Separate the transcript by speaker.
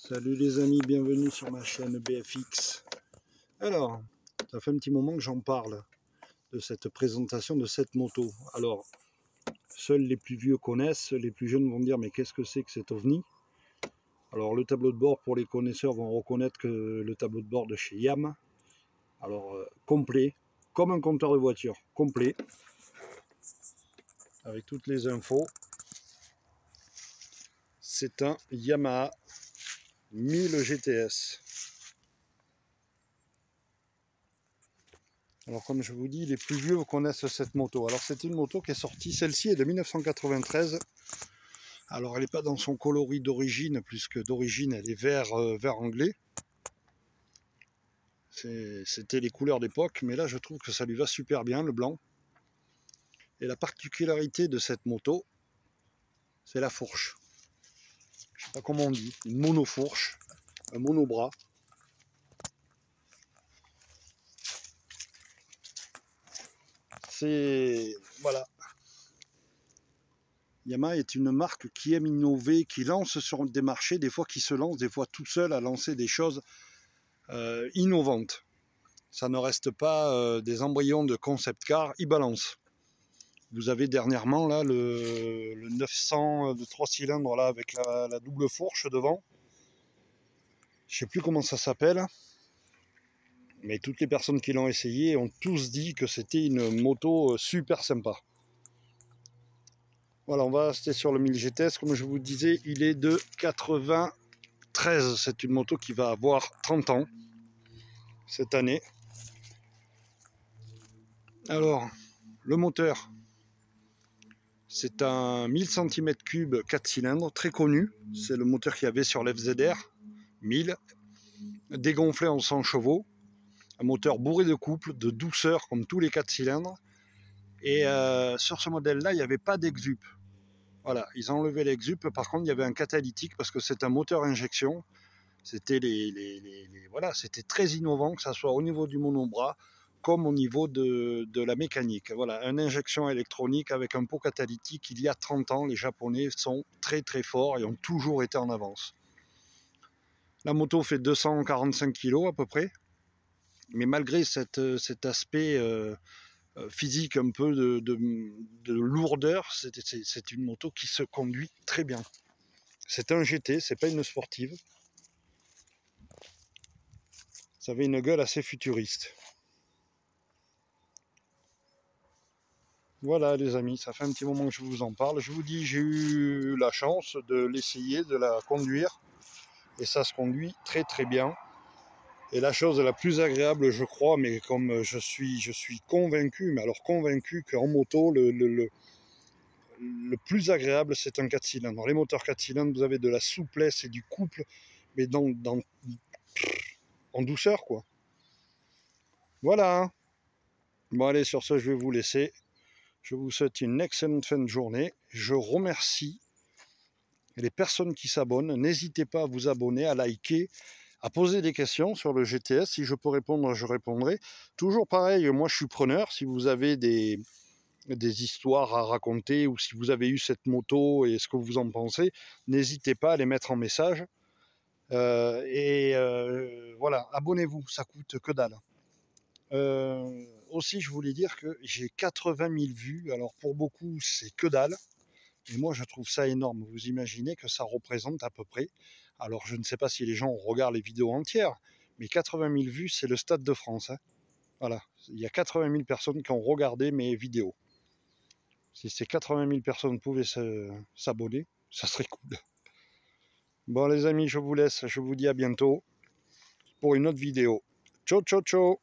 Speaker 1: Salut les amis, bienvenue sur ma chaîne BFX. Alors, ça fait un petit moment que j'en parle de cette présentation de cette moto. Alors, seuls les plus vieux connaissent, les plus jeunes vont dire mais qu'est-ce que c'est que cet ovni? Alors le tableau de bord, pour les connaisseurs, vont reconnaître que le tableau de bord de chez Yamaha, alors complet, comme un compteur de voiture, complet, avec toutes les infos. C'est un Yamaha 1000 GTS. Alors comme je vous dis, les plus vieux connaissent cette moto. Alors c'est une moto qui est sortie, celle-ci est de 1993. Alors elle n'est pas dans son coloris d'origine, puisque d'origine elle est vert anglais. C'était les couleurs d'époque, mais là je trouve que ça lui va super bien, le blanc. Et la particularité de cette moto, c'est la fourche. Je ne sais pas comment on dit, une monofourche, un monobras. Voilà. Yamaha est une marque qui aime innover, qui lance sur des marchés, des fois qui se lance, des fois tout seul à lancer des choses innovantes. Ça ne reste pas des embryons de concept car, ils balancent. Vous avez dernièrement là le 900 de 3 cylindres là avec la double fourche devant. Je sais plus comment ça s'appelle, mais toutes les personnes qui l'ont essayé ont tous dit que c'était une moto super sympa. Voilà, on va rester sur le 1000 GTS. Comme je vous disais, il est de 93. C'est une moto qui va avoir 30 ans cette année. Alors, le moteur, c'est un 1000 cm3 4 cylindres, très connu. C'est le moteur qu'il y avait sur l'FZR 1000, dégonflé en 100 chevaux. Un moteur bourré de couple, de douceur, comme tous les 4 cylindres. Et sur ce modèle-là, il n'y avait pas d'exup. Voilà, ils ont enlevé l'exup. Par contre, il y avait un catalytique parce que c'est un moteur injection. C'était voilà, c'était très innovant, que ce soit au niveau du monobras comme au niveau de la mécanique. Voilà, une injection électronique avec un pot catalytique. Il y a 30 ans, les Japonais sont très très forts et ont toujours été en avance. La moto fait 245 kg à peu près, mais malgré cet aspect physique un peu de lourdeur, c'est une moto qui se conduit très bien. C'est un GT, c'est pas une sportive. Ça avait une gueule assez futuriste. Voilà les amis, ça fait un petit moment que je vous en parle. Je vous dis, j'ai eu la chance de l'essayer, de la conduire. Et ça se conduit très très bien. Et la chose la plus agréable, je crois, mais comme je suis convaincu, mais alors convaincu qu'en moto, le plus agréable, c'est un 4 cylindres. Dans les moteurs 4 cylindres, vous avez de la souplesse et du couple, mais en douceur, quoi. Voilà. Bon, allez, sur ce, je vais vous laisser. Je vous souhaite une excellente fin de journée. Je remercie les personnes qui s'abonnent. N'hésitez pas à vous abonner, à liker, à poser des questions sur le GTS. Si je peux répondre, je répondrai. Toujours pareil, moi je suis preneur. Si vous avez des histoires à raconter ou si vous avez eu cette moto et ce que vous en pensez, n'hésitez pas à les mettre en message. Voilà, abonnez-vous, ça coûte que dalle. Aussi, je voulais dire que j'ai 80 000 vues. Alors pour beaucoup, c'est que dalle. Et moi, je trouve ça énorme. Vous imaginez que ça représente à peu près, alors je ne sais pas si les gens regardent les vidéos entières, mais 80 000 vues, c'est le Stade de France. Hein. Voilà, il y a 80 000 personnes qui ont regardé mes vidéos. Si ces 80 000 personnes pouvaient s'abonner, ça serait cool. Bon les amis, je vous laisse. Je vous dis à bientôt pour une autre vidéo. Ciao, ciao, ciao.